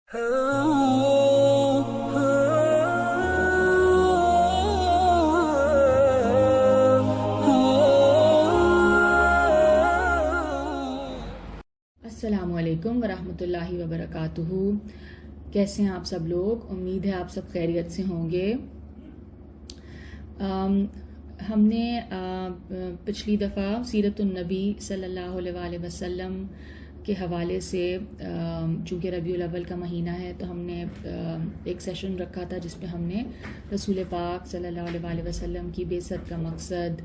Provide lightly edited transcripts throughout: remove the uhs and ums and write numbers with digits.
السلام علیکم ورحمۃ اللہ وبرکاتہ. کیسے ہیں آپ سب لوگ؟ امید ہے آپ سب خیریت سے ہوں گے. ہم نے پچھلی دفعہ سیرت النبی صلی اللہ علیہ وآلہ وسلم کے حوالے سے، چونکہ ربیع الاول کا مہینہ ہے تو ہم نے ایک سیشن رکھا تھا جس میں ہم نے رسول پاک صلی اللہ علیہ وآلہ وسلم کی بعثت کا مقصد،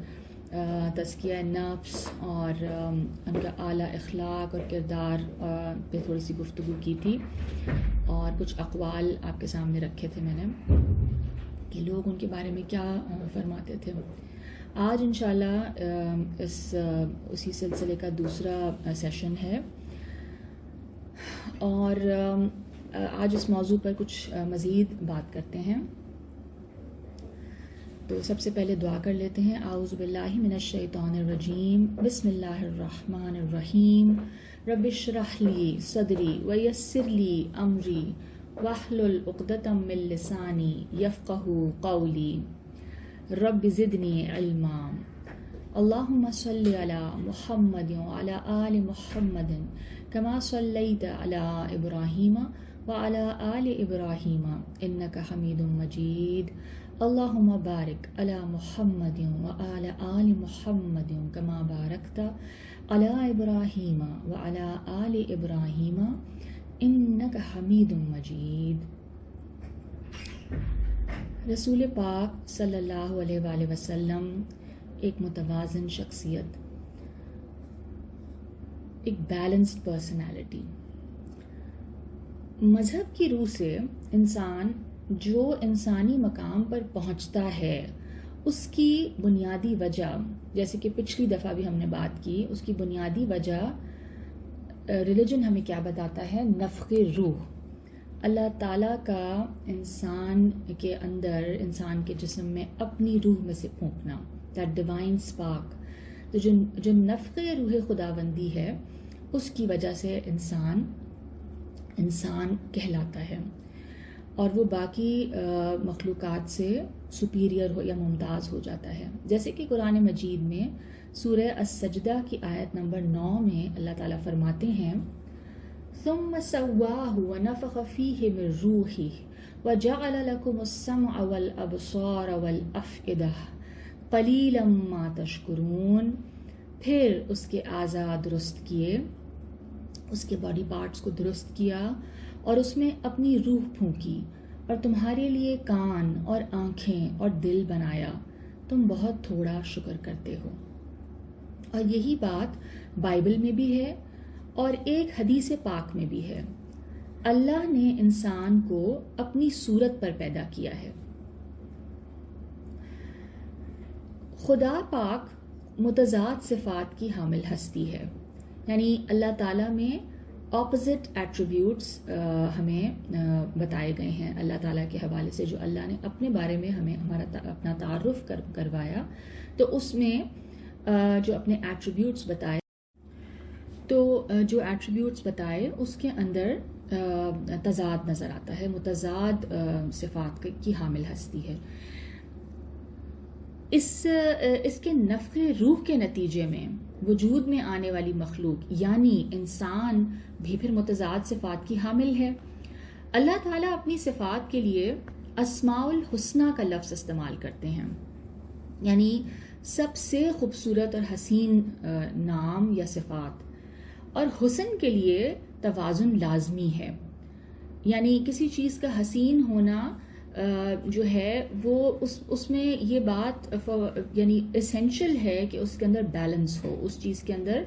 تزکیہ نفس اور ان کا اعلیٰ اخلاق اور کردار پہ تھوڑی سی گفتگو کی تھی، اور کچھ اقوال آپ کے سامنے رکھے تھے میں نے کہ لوگ ان کے بارے میں کیا فرماتے تھے. آج انشاءاللہ اسی سلسلے کا دوسرا سیشن ہے، اور آج اس موضوع پر کچھ مزید بات کرتے ہیں. تو سب سے پہلے دعا کر لیتے ہیں. اعوذ باللہ من الشیطان الرجیم، بسم اللہ الرحمن الرحیم. رب اشرح لی صدری ویسر لی امری واحلل عقدۃ من لسانی یفقہوا قولی. رب زدنی علما. اللہم صلی علی محمد وعلی آل محمد کما صلیت علی ابراہیم وعلی آل ابراہیم انک حمید مجید. اللہم بارک علی محمد وعلی آل محمد کما بارکت علی ابراہیم وعلی آل ابراہیم انک حمید مجید. رسول پاک صلی اللہ علیہ وآلہ وسلم ایک متوازن شخصیت، ایک بیلنسڈ پرسنالٹی. مذہب کی روح سے انسان جو انسانی مقام پر پہنچتا ہے اس کی بنیادی وجہ، جیسے کہ پچھلی دفعہ بھی ہم نے بات کی، اس کی بنیادی وجہ ریلیجن ہمیں کیا بتاتا ہے؟ نفخ روح. اللہ تعالیٰ کا انسان کے اندر، انسان کے جسم میں اپنی روح میں سے پھونکنا، دیٹ ڈیوائن اسپارک. تو جو نفخ روح خداوندی ہے اس کی وجہ سے انسان کہلاتا ہے، اور وہ باقی مخلوقات سے سپیریئر ہو یا ممتاز ہو جاتا ہے. جیسے کہ قرآن مجید میں سورہ السجدہ کی آیت نمبر 9 میں اللہ تعالیٰ فرماتے ہیں ثم سواہ ونفخ فیہ من روحہ وجعل لکم السمع والابصار والافئدہ قلیلا ما تشکرون. پھر اس کے اعضاء درست کیے، اس کے باڈی پارٹس کو درست کیا اور اس میں اپنی روح پھونکی، اور تمہارے لیے کان اور آنکھیں اور دل بنایا، تم بہت تھوڑا شکر کرتے ہو. اور یہی بات بائبل میں بھی ہے اور ایک حدیث پاک میں بھی ہے. اللہ نے انسان کو اپنی صورت پر پیدا کیا ہے. خدا پاک متضاد صفات کی حامل ہستی ہے، یعنی اللہ تعالیٰ میں اپوزٹ ایٹریبیوٹس ہمیں بتائے گئے ہیں اللہ تعالیٰ کے حوالے سے. جو اللہ نے اپنے بارے میں ہمیں اپنا تعارف کروایا، تو اس میں جو اپنے ایٹریبیوٹس بتائے، تو جو ایٹریبیوٹس بتائے اس کے اندر تضاد نظر آتا ہے، متضاد صفات کی حامل ہستی ہے. اس کے نفخ روح کے نتیجے میں وجود میں آنے والی مخلوق یعنی انسان بھی پھر متضاد صفات کی حامل ہے. اللہ تعالیٰ اپنی صفات کے لیے اسماء الحسنہ کا لفظ استعمال کرتے ہیں، یعنی سب سے خوبصورت اور حسین نام یا صفات. اور حسن کے لیے توازن لازمی ہے، یعنی کسی چیز کا حسین ہونا جو ہے وہ اس میں یہ بات یعنی اسینشل ہے کہ اس کے اندر بیلنس ہو، اس چیز کے اندر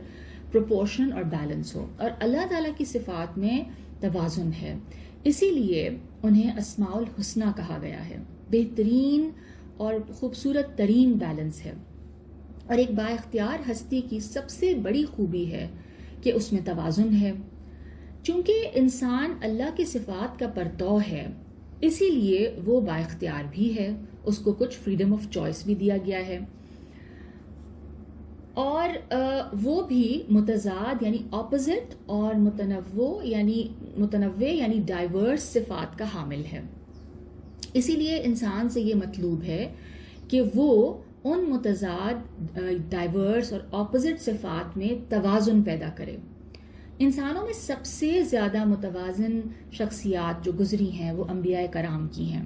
پروپورشن اور بیلنس ہو. اور اللہ تعالیٰ کی صفات میں توازن ہے، اسی لیے انہیں اسماء الحسنہ کہا گیا ہے. بہترین اور خوبصورت ترین بیلنس ہے. اور ایک با اختیار ہستی کی سب سے بڑی خوبی ہے کہ اس میں توازن ہے. چونکہ انسان اللہ کی صفات کا پرتو ہے، اسی لیے وہ با اختیار بھی ہے، اس کو کچھ فریڈم آف چوائس بھی دیا گیا ہے. اور وہ بھی متضاد یعنی اپوزٹ اور متنوع یعنی ڈائیورس صفات کا حامل ہے. اسی لیے انسان سے یہ مطلوب ہے کہ وہ ان متضاد ڈائیورس اور اپوزٹ صفات میں توازن پیدا کرے. انسانوں میں سب سے زیادہ متوازن شخصیات جو گزری ہیں وہ انبیاء کرام کی ہیں،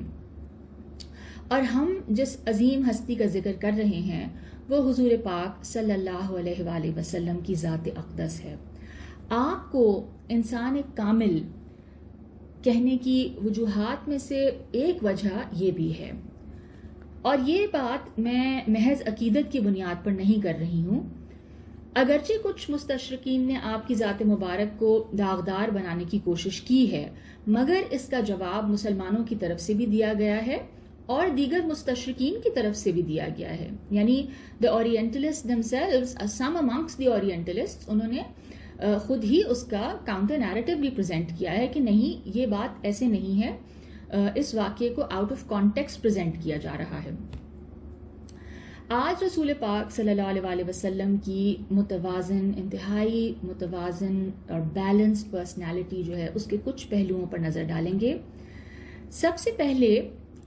اور ہم جس عظیم ہستی کا ذکر کر رہے ہیں وہ حضور پاک صلی اللہ علیہ وآلہ وسلم کی ذات اقدس ہے. آپ کو انسان کامل کہنے کی وجوہات میں سے ایک وجہ یہ بھی ہے، اور یہ بات میں محض عقیدت کی بنیاد پر نہیں کر رہی ہوں. اگرچہ کچھ مستشرقین نے آپ کی ذات مبارک کو داغدار بنانے کی کوشش کی ہے، مگر اس کا جواب مسلمانوں کی طرف سے بھی دیا گیا ہے اور دیگر مستشرقین کی طرف سے بھی دیا گیا ہے. یعنی the Orientalists themselves, some amongst the Orientalists، انہوں نے خود ہی اس کا کاؤنٹر نیریٹو بھی پریزنٹ کیا ہے کہ نہیں، یہ بات ایسے نہیں ہے، اس واقعے کو آؤٹ آف کانٹیکسٹ پریزنٹ کیا جا رہا ہے. آج رسول پاک صلی اللہ علیہ وآلہ وسلم کی متوازن، انتہائی متوازن اور بیلنسڈ پرسنالٹی جو ہے اس کے کچھ پہلوؤں پر نظر ڈالیں گے. سب سے پہلے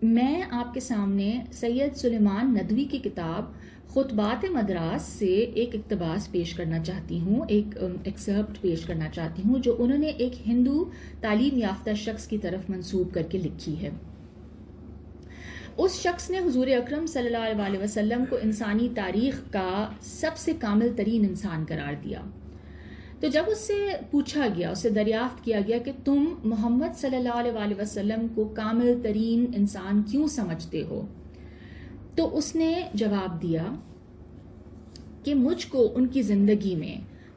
میں آپ کے سامنے سید سلیمان ندوی کی کتاب خطبات مدراس سے ایک اقتباس پیش کرنا چاہتی ہوں، ایک ایکسرپٹ پیش کرنا چاہتی ہوں جو انہوں نے ایک ہندو تعلیم یافتہ شخص کی طرف منسوب کر کے لکھی ہے. اس شخص نے حضور اکرم صلی اللہ علیہ وسلم کو انسانی تاریخ کا سب سے کامل ترین انسان قرار دیا. تو جب اس سے پوچھا گیا، اس سے دریافت کیا گیا کہ تم محمد صلی اللہ علیہ وسلم کو کامل ترین انسان کیوں سمجھتے ہو، تو اس نے جواب دیا کہ مجھ کو ان کی زندگی میں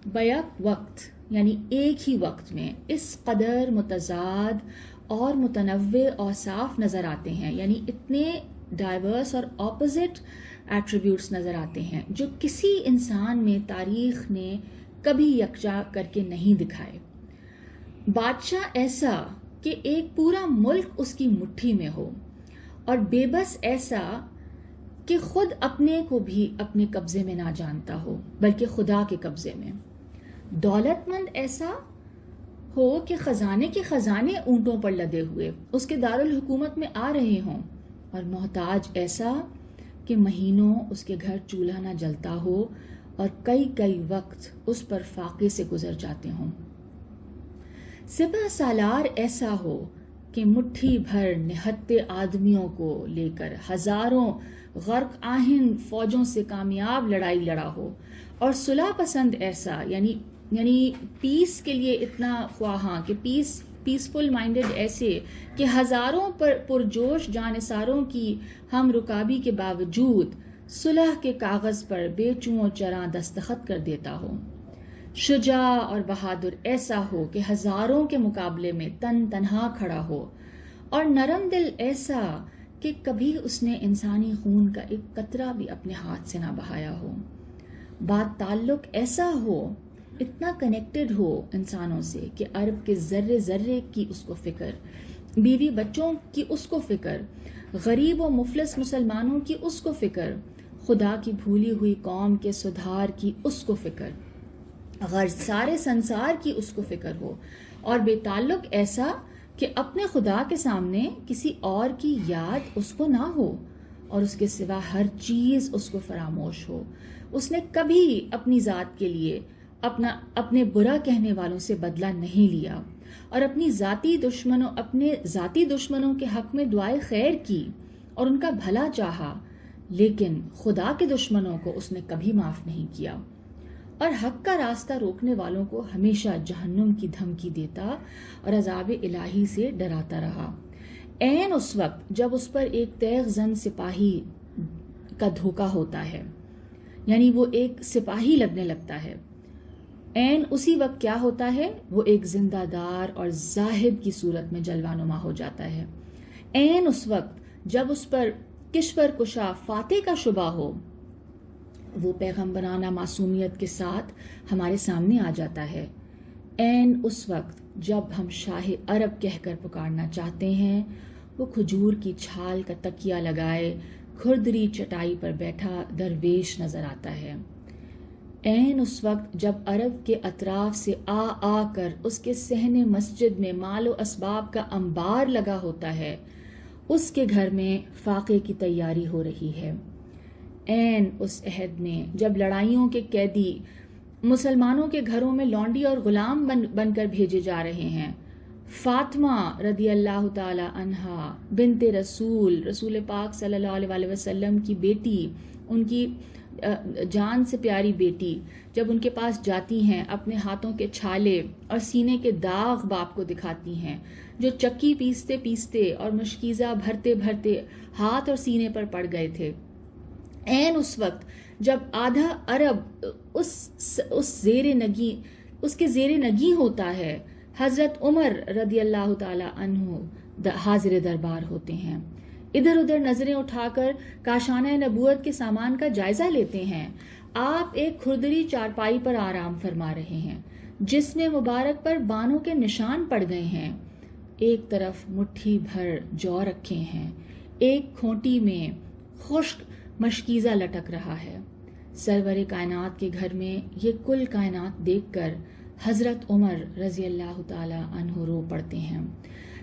بیک وقت یعنی ایک ہی وقت میں اس قدر متضاد اور متنوع اوصاف نظر آتے ہیں، یعنی اتنے ڈائیورس اور اپوزٹ ایٹریبیوٹس نظر آتے ہیں جو کسی انسان میں تاریخ نے کبھی یکجا کر کے نہیں دکھائے. بادشاہ ایسا کہ ایک پورا ملک اس کی مٹھی میں ہو، اور بے بس ایسا کہ خود اپنے کو بھی اپنے قبضے میں نہ جانتا ہو بلکہ خدا کے قبضے میں. دولت مند ایسا ہو کہ خزانے کے خزانے اونٹوں پر لدے ہوئے اس کے دارالحکومت میں آ رہے ہوں، اور محتاج ایسا کہ مہینوں اس کے گھر چولہا نہ جلتا ہو اور کئی وقت اس پر فاقے سے گزر جاتے ہوں. سپہ سالار ایسا ہو کہ مٹھی بھر نہتے آدمیوں کو لے کر ہزاروں غرق آہن فوجوں سے کامیاب لڑائی لڑا ہو، اور صلح پسند ایسا یعنی پیس کے لیے اتنا خواہاں کہ پیسفل مائنڈڈ ایسے کہ ہزاروں پرجوش جانثاروں کی ہم رکابی کے باوجود صلح کے کاغذ پر بے چوں چراں دستخط کر دیتا ہو. شجاع اور بہادر ایسا ہو کہ ہزاروں کے مقابلے میں تنہا کھڑا ہو، اور نرم دل ایسا کہ کبھی اس نے انسانی خون کا ایک قطرہ بھی اپنے ہاتھ سے نہ بہایا ہو. بات تعلق ایسا ہو، اتنا کنیکٹڈ ہو انسانوں سے کہ عرب کے ذرے ذرے کی اس کو فکر، بیوی بچوں کی اس کو فکر، غریب و مفلس مسلمانوں کی اس کو فکر، خدا کی بھولی ہوئی قوم کے سدھار کی اس کو فکر، سارے سنسار کی اس کو فکر ہو. اور بے تعلق ایسا کہ اپنے خدا کے سامنے کسی اور کی یاد اس کو نہ ہو، اور اس کے سوا ہر چیز اس کو فراموش ہو. اس نے کبھی اپنی ذات کے لیے اپنے برا کہنے والوں سے بدلہ نہیں لیا، اور اپنے ذاتی دشمنوں کے حق میں دعائے خیر کی اور ان کا بھلا چاہا، لیکن خدا کے دشمنوں کو اس نے کبھی معاف نہیں کیا، اور حق کا راستہ روکنے والوں کو ہمیشہ جہنم کی دھمکی دیتا اور عذاب الہی سے ڈراتا رہا. عین اس وقت جب اس پر ایک تیغ زن سپاہی کا دھوکہ ہوتا ہے، یعنی وہ ایک سپاہی لگنے لگتا ہے، عین اسی وقت کیا ہوتا ہے، وہ ایک زندہ دار اور زاہد کی صورت میں جلوہ نما ہو جاتا ہے. عین اس وقت جب اس پر کشور کشا فاتح کا شبہ ہو، وہ پیغمبرانہ معصومیت کے ساتھ ہمارے سامنے آ جاتا ہے. عین اس وقت جب ہم شاہ عرب کہہ کر پکارنا چاہتے ہیں، وہ کھجور کی چھال کا تکیہ لگائے کھردری چٹائی پر بیٹھا درویش نظر آتا ہے. عین اس وقت جب عرب کے اطراف سے آ کر اس کے صحن مسجد میں مال و اسباب کا انبار لگا ہوتا ہے، اس کے گھر میں فاقے کی تیاری ہو رہی ہے۔ عین اس عہد میں جب لڑائیوں کے قیدی مسلمانوں کے گھروں میں لونڈی اور غلام بن کر بھیجے جا رہے ہیں، فاطمہ رضی اللہ تعالی عنہا بنت رسول پاک صلی اللہ علیہ وسلم کی بیٹی، ان کی جان سے پیاری بیٹی جب ان کے پاس جاتی ہیں، اپنے ہاتھوں کے چھالے اور سینے کے داغ باپ کو دکھاتی ہیں، جو چکی پیستے پیستے اور مشکیزہ بھرتے بھرتے ہاتھ اور سینے پر پڑ گئے تھے۔ عین اس وقت جب آدھا عرب اس کے زیر نگی ہوتا ہے، حضرت عمر رضی اللہ تعالی عنہ حاضر دربار ہوتے ہیں، ادھر ادھر نظریں اٹھا کر کاشانہ نبوت کے سامان کا جائزہ لیتے ہیں۔ آپ ایک کھردری چارپائی پر آرام فرما رہے ہیں، جس میں مبارک پر بانوں کے نشان پڑ گئے ہیں۔ ایک طرف مٹھی بھر جو رکھے ہیں، ایک کھونٹی میں خشک مشکیزہ لٹک رہا ہے۔ سرور کائنات کے گھر میں یہ کل کائنات دیکھ کر حضرت عمر رضی اللہ تعالی عنہ رو پڑتے ہیں۔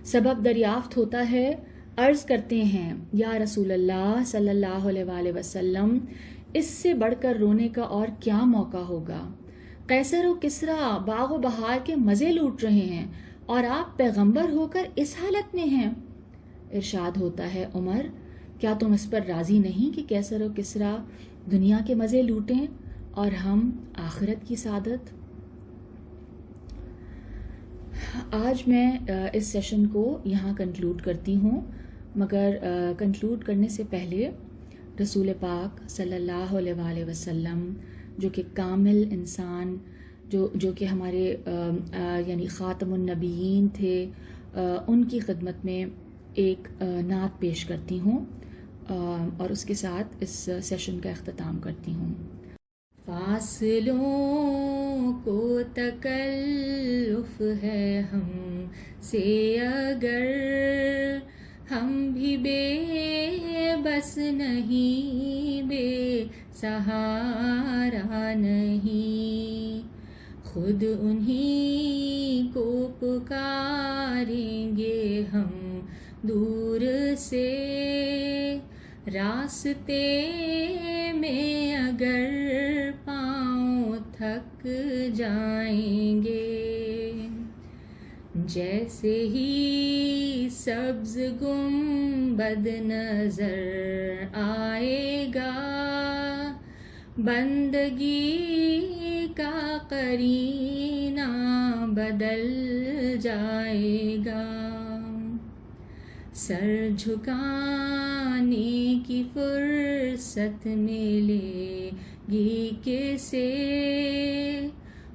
سبب دریافت ہوتا ہے، عرض کرتے ہیں یا رسول اللہ صلی اللہ علیہ وآلہ وسلم، اس سے بڑھ کر رونے کا اور کیا موقع ہوگا؟ قیصر و کسریٰ باغ و بہار کے مزے لوٹ رہے ہیں اور آپ پیغمبر ہو کر اس حالت میں ہیں۔ ارشاد ہوتا ہے، عمر کیا تم اس پر راضی نہیں کہ قیصر و کسریٰ دنیا کے مزے لوٹیں اور ہم آخرت کی سعادت؟ آج میں اس سیشن کو یہاں کنکلوڈ کرتی ہوں، مگر کنکلوڈ کرنے سے پہلے رسول پاک صلی اللہ علیہ وآلہ وسلم جو کہ کامل انسان، جو کہ ہمارے یعنی خاتم النبیین تھے، ان کی خدمت میں ایک نعت پیش کرتی ہوں اور اس کے ساتھ اس سیشن کا اختتام کرتی ہوں۔ فاصلوں کو تکلف ہے ہم سے اگر، ہم بھی بے بس نہیں، بے سہارا نہیں، خود انہی کو پکاریں گے ہم دور سے، راستے میں اگر پاؤں تھک جائیں گے، جیسے ہی سبز گنبد نظر آئے گا، بندگی کا قرینہ بدل جائے گا، سر جھکانے کی فرصت ملے گی کسے،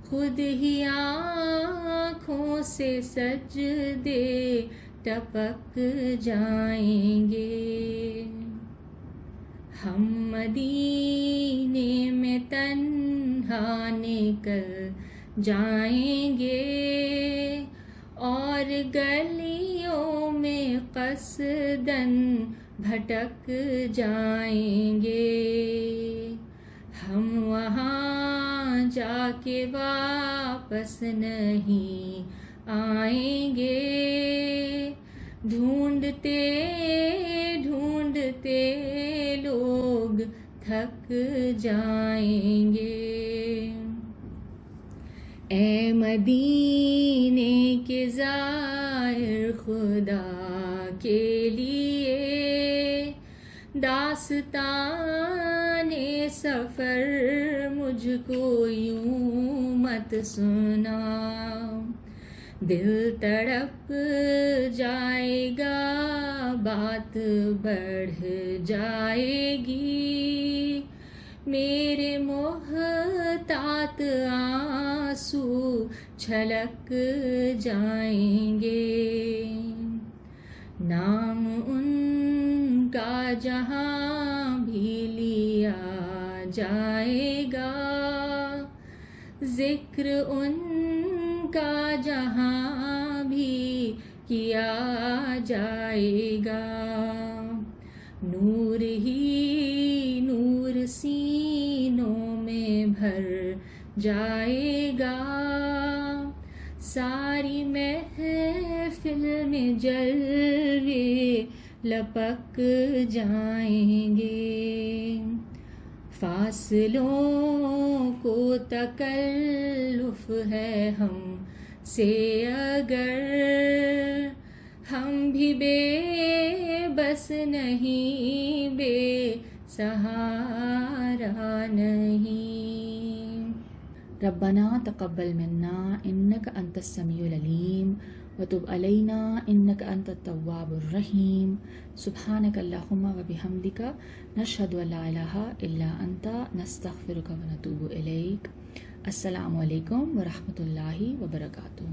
خود ہی آنکھوں سے سجدے ٹپک جائیں گے، ہم مدینے میں تنہا نکل جائیں گے، اور گلیوں میں قصداً بھٹک جائیں گے، ہم وہاں جا کے واپس نہیں آئیں گے، ڈھونڈتے ڈھونڈتے لوگ تھک جائیں گے، اے مدینے کے زائر خدا کے لیے داستان سفر مجھ کو یوں مت سنا، دل تڑپ جائے گا، بات بڑھ جائے گی، میرے محتاط آنسو چھلک جائیں گے، نام ان کا جہاں بھی لیا جائے گا، ذکر ان کا جہاں بھی کیا جائے گا، نور ہی نور سینوں میں بھر جائے گا، ساری محفل میں جلوے لپک جائیں گے، فاصلوں کو تکلف ہے ہم سے اگر، ہم بھی بے بس نہیں، بے سہارا نہیں۔ ربنا تقبل منا انک انت السمیع العلیم وتب علینا انک انت التواب الرحیم، سبحانک اللہم وبحمدک، نشہد ان لا الہ الا انت، نستغفرک ونتوب الیک۔ السلام علیکم ورحمۃ اللہ وبرکاتہ۔